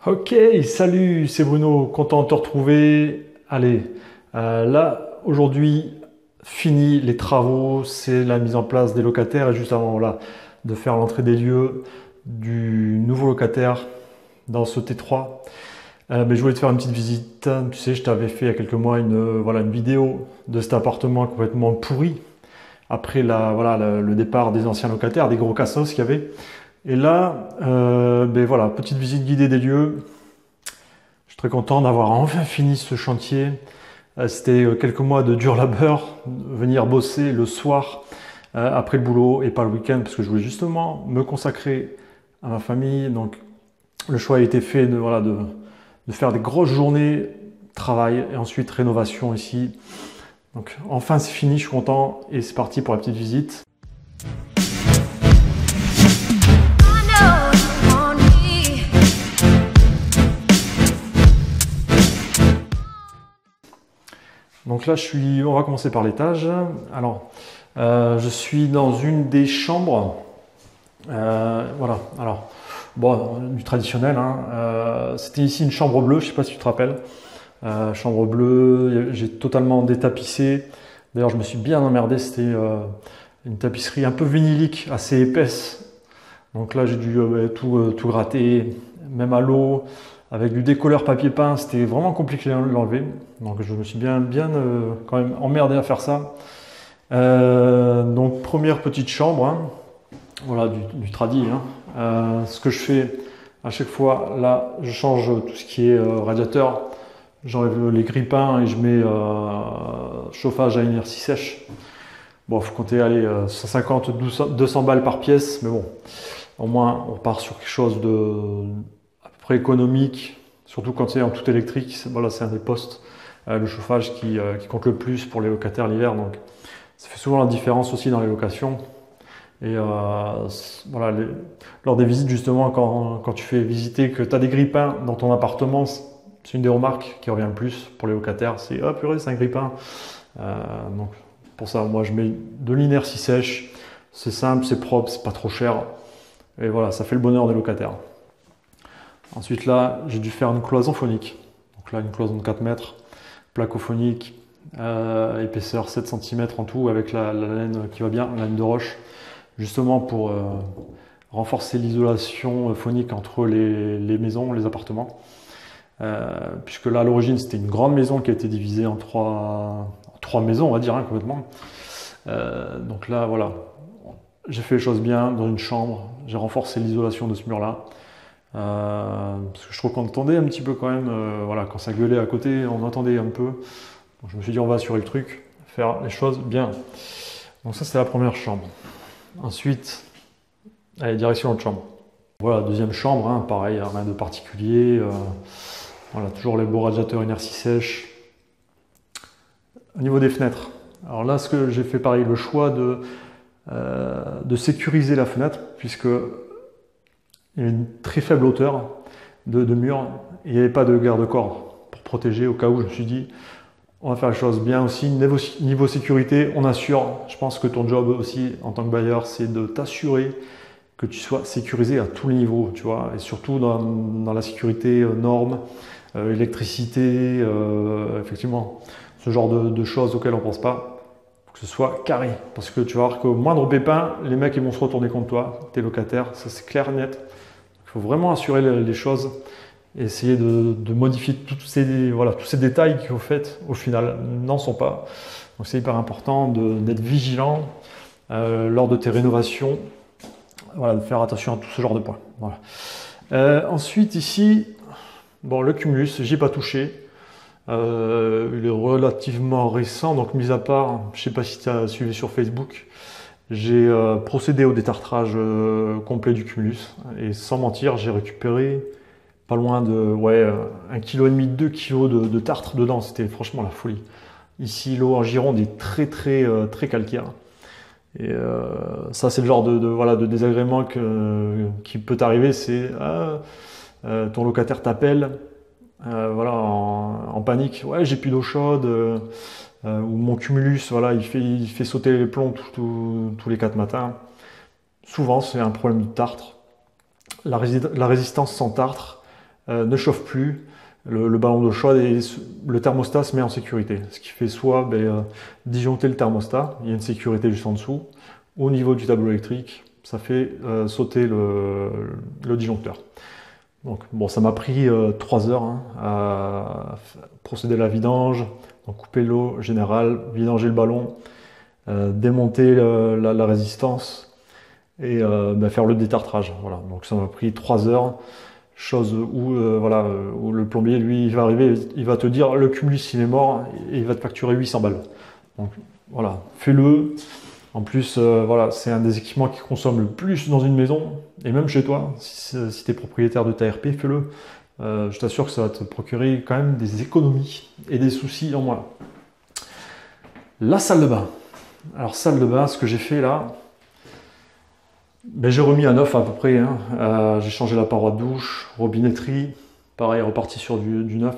Ok, salut, c'est Bruno, content de te retrouver. Allez, là, aujourd'hui, fini les travaux, c'est la mise en place des locataires et juste avant voilà, de faire l'entrée des lieux du nouveau locataire dans ce T3. Mais je voulais te faire une petite visite. Tu sais, je t'avais fait il y a quelques mois voilà, une vidéo de cet appartement complètement pourri après le départ des anciens locataires, des gros cassos qu'il y avait. Et là, ben voilà, petite visite guidée des lieux. Je suis très content d'avoir enfin fini ce chantier. C'était quelques mois de dur labeur, venir bosser le soir après le boulot et pas le week-end parce que je voulais justement me consacrer à ma famille. Donc le choix a été fait de faire des grosses journées travail et ensuite rénovation ici. Donc enfin c'est fini, je suis content et c'est parti pour la petite visite. Donc là, on va commencer par l'étage. Alors, je suis dans une des chambres. Voilà. Alors, bon, du traditionnel, hein. C'était ici une chambre bleue. Je ne sais pas si tu te rappelles. Chambre bleue. J'ai totalement détapissé. D'ailleurs, je me suis bien emmerdé. C'était une tapisserie un peu vinilique, assez épaisse. Donc là, j'ai dû tout gratter, même à l'eau. Avec du décolleur papier peint, c'était vraiment compliqué de l'enlever. Donc je me suis bien quand même emmerdé à faire ça. Donc première petite chambre, hein. Voilà, du tradi, hein. Ce que je fais à chaque fois, là, je change tout ce qui est radiateur. J'enlève les grippins et je mets chauffage à inertie sèche. Bon, il faut compter, allez, 150, 200 balles par pièce, mais bon, au moins on part sur quelque chose de économique, surtout quand c'est en tout électrique. Voilà, c'est un des postes, le chauffage qui compte le plus pour les locataires l'hiver. Donc, ça fait souvent la différence aussi dans les locations. Et voilà, lors des visites, justement, quand tu fais visiter que tu as des grippins dans ton appartement, c'est une des remarques qui revient le plus pour les locataires. C'est ah purée, c'est un grippin. Donc, pour ça, moi, je mets de l'inertie sèche. C'est simple, c'est propre, c'est pas trop cher. Et voilà, ça fait le bonheur des locataires. Ensuite là, j'ai dû faire une cloison phonique. Donc là, une cloison de 4 mètres, placophonique, épaisseur 7 cm en tout, avec la laine qui va bien, la laine de roche, justement pour renforcer l'isolation phonique entre les maisons, les appartements. Puisque là, à l'origine, c'était une grande maison qui a été divisée en trois maisons, on va dire, hein, complètement. Donc là, voilà, j'ai fait les choses bien dans une chambre, j'ai renforcé l'isolation de ce mur-là. Parce que je trouve qu'on entendait un petit peu quand même, voilà, quand ça gueulait à côté, on entendait un peu. Donc je me suis dit, on va assurer le truc, faire les choses bien. Donc ça, c'est la première chambre. Ensuite, allez, direction l'autre chambre. Voilà, deuxième chambre, hein, pareil, rien de particulier. Voilà, toujours les beaux radiateurs inertie sèche. Au niveau des fenêtres, alors là, ce que j'ai fait pareil, le choix de sécuriser la fenêtre, puisque il y a une très faible hauteur de mur et il n'y avait pas de garde-corps pour protéger au cas où. Je me suis dit, on va faire les choses bien aussi. Niveau sécurité, on assure. Je pense que ton job aussi en tant que bailleur, c'est de t'assurer que tu sois sécurisé à tous les niveaux, tu vois, et surtout dans la sécurité normes, électricité, effectivement, ce genre de choses auxquelles on ne pense pas. Que ce soit carré, parce que tu vas voir qu'au moindre pépin, les mecs ils vont se retourner contre toi, tes locataires, ça c'est clair et net. Il faut vraiment assurer les choses et essayer de modifier tous ces détails qui au final n'en sont pas. Donc c'est hyper important d'être vigilant lors de tes rénovations, voilà, de faire attention à tout ce genre de points. Voilà. Ensuite ici, bon, le cumulus, j'y ai pas touché. Il est relativement récent, donc mis à part, je ne sais pas si tu as suivi sur Facebook, j'ai procédé au détartrage complet du cumulus et sans mentir, j'ai récupéré pas loin de 1,5 kg, 2 kg de tartre dedans. C'était franchement la folie. Ici, l'eau en Gironde est très très calcaire. Et ça, c'est le genre de désagrément qui peut t'arriver. C'est ton locataire t'appelle. Voilà, en panique, ouais, j'ai plus d'eau chaude, ou mon cumulus, voilà, il fait sauter les plombs tous les 4 matins. Souvent, c'est un problème de tartre. La résistance sans tartre, ne chauffe plus, le ballon d'eau chaude et le thermostat se met en sécurité. Ce qui fait soit disjoncter le thermostat, il y a une sécurité juste en dessous, au niveau du tableau électrique, ça fait sauter le disjoncteur. Donc bon, ça m'a pris 3 heures à procéder à la vidange, donc couper l'eau générale, vidanger le ballon, démonter la résistance et faire le détartrage. Voilà. Donc ça m'a pris 3 heures, chose où, où le plombier, lui, il va arriver, il va te dire le cumulus il est mort et il va te facturer 800 balles. Donc voilà, fais-le. En plus, c'est un des équipements qui consomme le plus dans une maison, et même chez toi, si tu es propriétaire de ta RP, fais-le. Je t'assure que ça va te procurer quand même des économies et des soucis en moins. La salle de bain. Alors, salle de bain, ce que j'ai fait là, j'ai remis à neuf à peu près. J'ai changé la paroi de douche, robinetterie, pareil, reparti sur du neuf.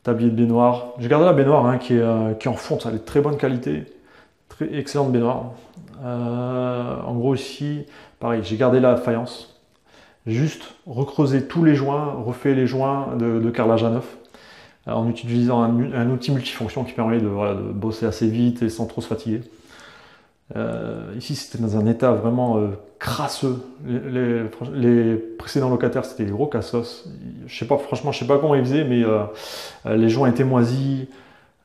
Tablier de baignoire. J'ai gardé la baignoire qui est en fonte, elle est de très bonne qualité. Très excellente baignoire. En gros ici, pareil, j'ai gardé la faïence. Juste recreuser tous les joints, refait les joints de carrelage à neuf. En utilisant un outil multifonction qui permet de bosser assez vite et sans trop se fatiguer. Ici c'était dans un état vraiment crasseux. Les précédents locataires c'était des gros cassos. Franchement je sais pas comment ils faisaient, mais les joints étaient moisis.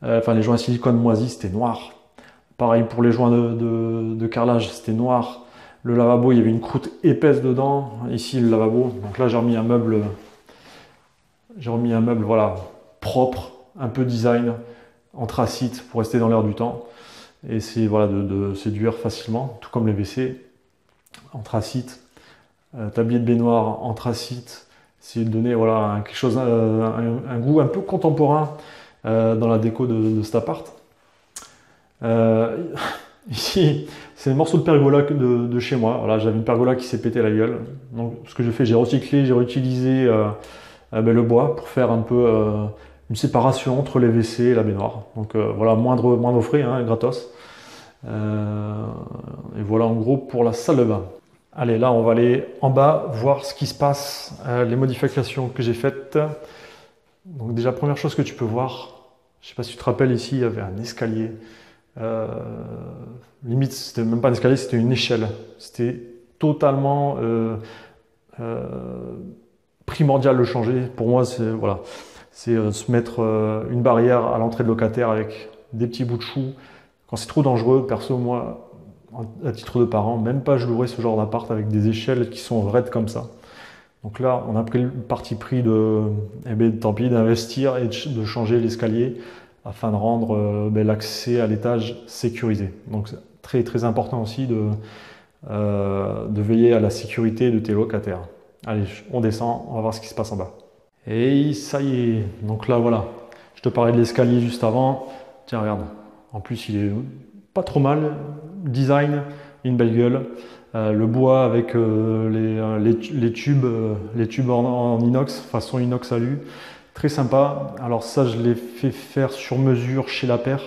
Les joints à silicone moisis, c'était noir. Pareil pour les joints de carrelage, c'était noir. Le lavabo, il y avait une croûte épaisse dedans. Ici, le lavabo. Donc là, j'ai remis un meuble, voilà, propre, un peu design, anthracite pour rester dans l'air du temps. Et c'est de séduire facilement, tout comme les WC. Anthracite, tablier de baignoire, anthracite. C'est de donner quelque chose, un goût un peu contemporain dans la déco de cet appart. Ici, c'est un morceau de pergola de chez moi. Voilà, j'avais une pergola qui s'est pété la gueule. Donc, ce que j'ai fait, j'ai recyclé, j'ai réutilisé le bois pour faire un peu une séparation entre les WC et la baignoire. Donc moindre frais, gratos. Et voilà en gros pour la salle de bain. Allez, là, on va aller en bas voir ce qui se passe, les modifications que j'ai faites. Donc déjà, première chose que tu peux voir, je ne sais pas si tu te rappelles, ici, il y avait un escalier. Limite c'était même pas un escalier, c'était une échelle. C'était totalement primordial de le changer. Pour moi c'est se mettre une barrière à l'entrée de locataire avec des petits bouts de chou. Quand c'est trop dangereux, perso moi à titre de parent, même pas je louerais ce genre d'appart avec des échelles qui sont raides comme ça. Donc là on a pris le parti pris tant pis d'investir et de changer l'escalier afin de rendre l'accès à l'étage sécurisé. Donc c'est très très important aussi de veiller à la sécurité de tes locataires. Allez, on descend, on va voir ce qui se passe en bas. Et ça y est, donc là voilà, je te parlais de l'escalier juste avant. Tiens regarde, en plus il est pas trop mal, design, une belle gueule. Le bois avec les tubes en inox, façon inox alu. Très sympa. Alors ça, je l'ai fait faire sur mesure chez La Paire.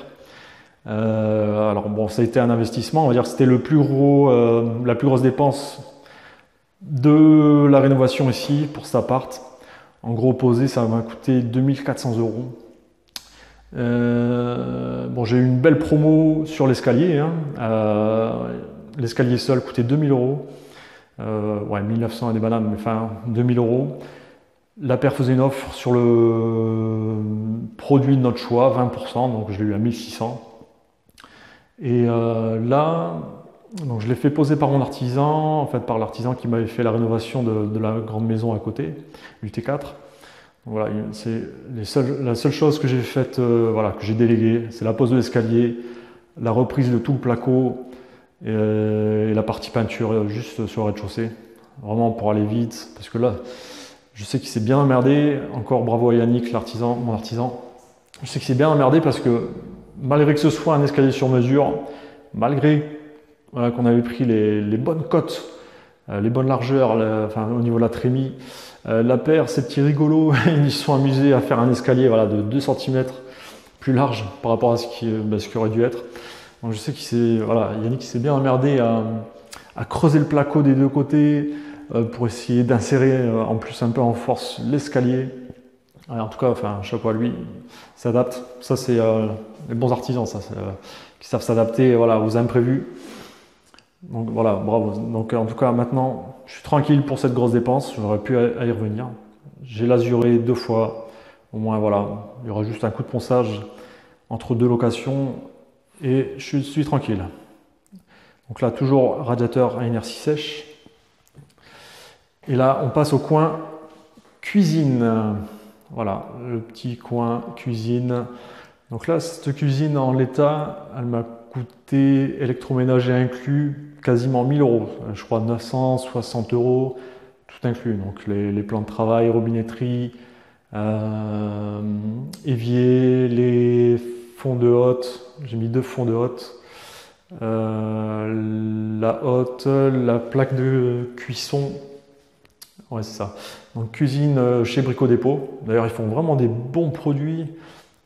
Alors bon, ça a été un investissement. On va dire que c'était la plus grosse dépense de la rénovation ici pour cet appart. En gros, posé, ça m'a coûté 2400 €. J'ai eu une belle promo sur l'escalier. L'escalier seul coûtait 2000 €. 1900 et des bananes, mais enfin 2000 €. La Paire faisait une offre sur le produit de notre choix, 20%, donc je l'ai eu à 1600. Et là, donc je l'ai fait poser par mon artisan, en fait par l'artisan qui m'avait fait la rénovation de la grande maison à côté, du T4. Donc voilà, c'est la seule chose que j'ai faite, que j'ai déléguée, c'est la pose de l'escalier, la reprise de tout le placo et la partie peinture juste sur le rez-de-chaussée. Vraiment pour aller vite, parce que là, je sais qu'il s'est bien emmerdé. Encore bravo à Yannick, mon artisan. Je sais qu'il s'est bien emmerdé parce que malgré que ce soit un escalier sur mesure, malgré qu'on avait pris les bonnes cotes, les bonnes largeurs, au niveau de la trémie, La Paire, ces petits rigolos, ils se sont amusés à faire un escalier de 2 cm plus large par rapport à ce qui aurait dû être. Donc je sais Yannick s'est bien emmerdé à creuser le placo des deux côtés, pour essayer d'insérer en plus un peu en force l'escalier. En tout cas, enfin, chapeau à lui, il s'adapte. Ça, c'est les bons artisans, ça, qui savent s'adapter, voilà, aux imprévus. Donc voilà, bravo. Donc en tout cas, maintenant, je suis tranquille pour cette grosse dépense. J'aurais pu y revenir. J'ai l'azuré 2 fois. Au moins, voilà, il y aura juste un coup de ponçage entre 2 locations et je suis tranquille. Donc là, toujours radiateur à inertie sèche. Et là, on passe au coin cuisine. Voilà, le petit coin cuisine. Donc là, cette cuisine en l'état, elle m'a coûté, électroménager inclus, quasiment 1000 euros. Je crois 960 euros, tout inclus. Donc les plans de travail, robinetterie, évier, les fonds de hotte. J'ai mis 2 fonds de hotte. La hotte, la plaque de cuisson. Ouais, c'est ça. Donc cuisine chez Brico Dépôt. D'ailleurs, ils font vraiment des bons produits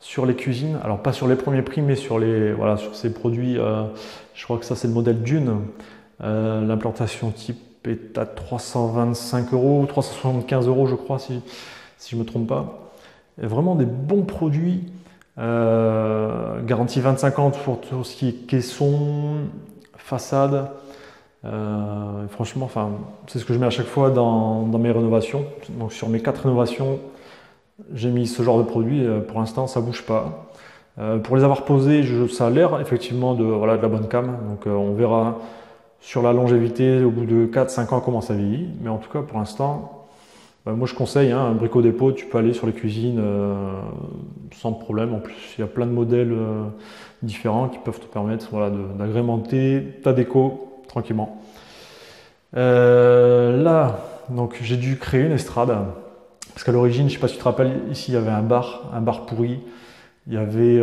sur les cuisines. Alors pas sur les premiers prix, mais sur sur ces produits. Je crois que ça, c'est le modèle Dune. L'implantation type est à 325 euros, 375 euros, je crois, si je ne me trompe pas. Et vraiment des bons produits. Garantie 25 ans pour tout ce qui est caisson, façade. Franchement, enfin, c'est ce que je mets à chaque fois dans mes rénovations. Donc sur mes 4 rénovations, j'ai mis ce genre de produit. Pour l'instant, ça bouge pas. Pour les avoir posés, ça a l'air effectivement de la bonne cam. Donc on verra sur la longévité au bout de 4-5 ans comment ça vieillit. Mais en tout cas, pour l'instant, moi je conseille un Brico Dépôt. Tu peux aller sur les cuisines sans problème. En plus, il y a plein de modèles différents qui peuvent te permettre d'agrémenter ta déco tranquillement. Là, donc j'ai dû créer une estrade parce qu'à l'origine, je ne sais pas si tu te rappelles, ici il y avait un bar pourri. Il y avait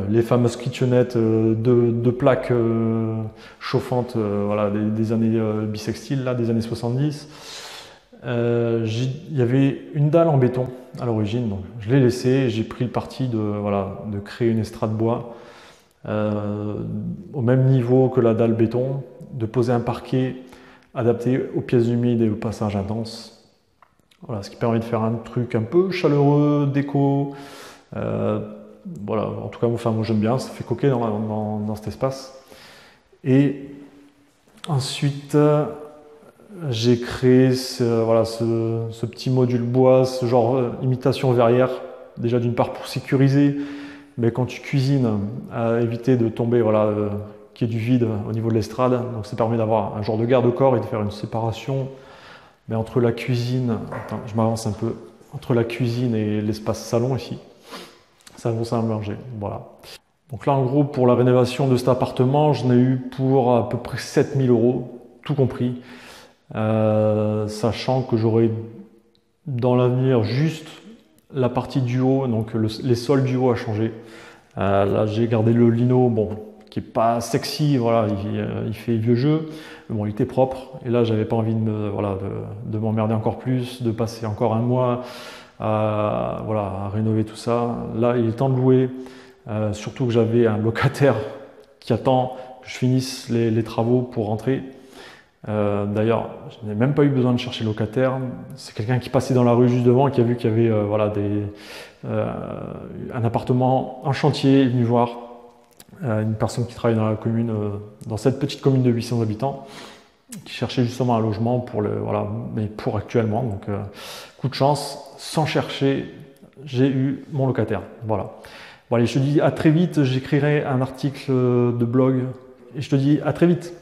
les fameuses kitchenettes de plaques chauffantes des années bissextiles, là, des années 70. Il y avait une dalle en béton à l'origine, donc je l'ai laissé et j'ai pris le parti de créer une estrade bois au même niveau que la dalle béton, de poser un parquet adapté aux pièces humides et au passage intense. Voilà, ce qui permet de faire un truc un peu chaleureux, déco. En tout cas, moi j'aime bien, ça fait coquet dans cet espace. Et ensuite, j'ai créé ce petit module bois, ce genre imitation verrière, déjà d'une part pour sécuriser, mais quand tu cuisines, à éviter de tomber, qu'il y ait du vide au niveau de l'estrade. Donc ça permet d'avoir un genre de garde-corps et de faire une séparation entre la cuisine, je m'avance un peu, entre la cuisine et l'espace salon ici. Salon salle à manger, voilà. Donc là, en gros, pour la rénovation de cet appartement, j'en ai eu pour à peu près 7000 euros, tout compris. Sachant que j'aurai dans l'avenir juste la partie du haut, donc les sols du haut à changer. Là, j'ai gardé le lino, qui est pas sexy, il fait vieux jeu, mais bon, il était propre. Et là, j'avais pas envie de m'emmerder encore plus, de passer encore un mois à rénover tout ça. Là, il est temps de louer, surtout que j'avais un locataire qui attend que je finisse les travaux pour rentrer. D'ailleurs, je n'ai même pas eu besoin de chercher locataire. C'est quelqu'un qui passait dans la rue juste devant, qui a vu qu'il y avait un appartement en chantier, il est venu voir. Une personne qui travaille dans la commune, dans cette petite commune de 800 habitants, qui cherchait justement un logement mais pour actuellement. Donc, coup de chance, sans chercher, j'ai eu mon locataire. Voilà. Bon, allez, je te dis à très vite. J'écrirai un article de blog et je te dis à très vite.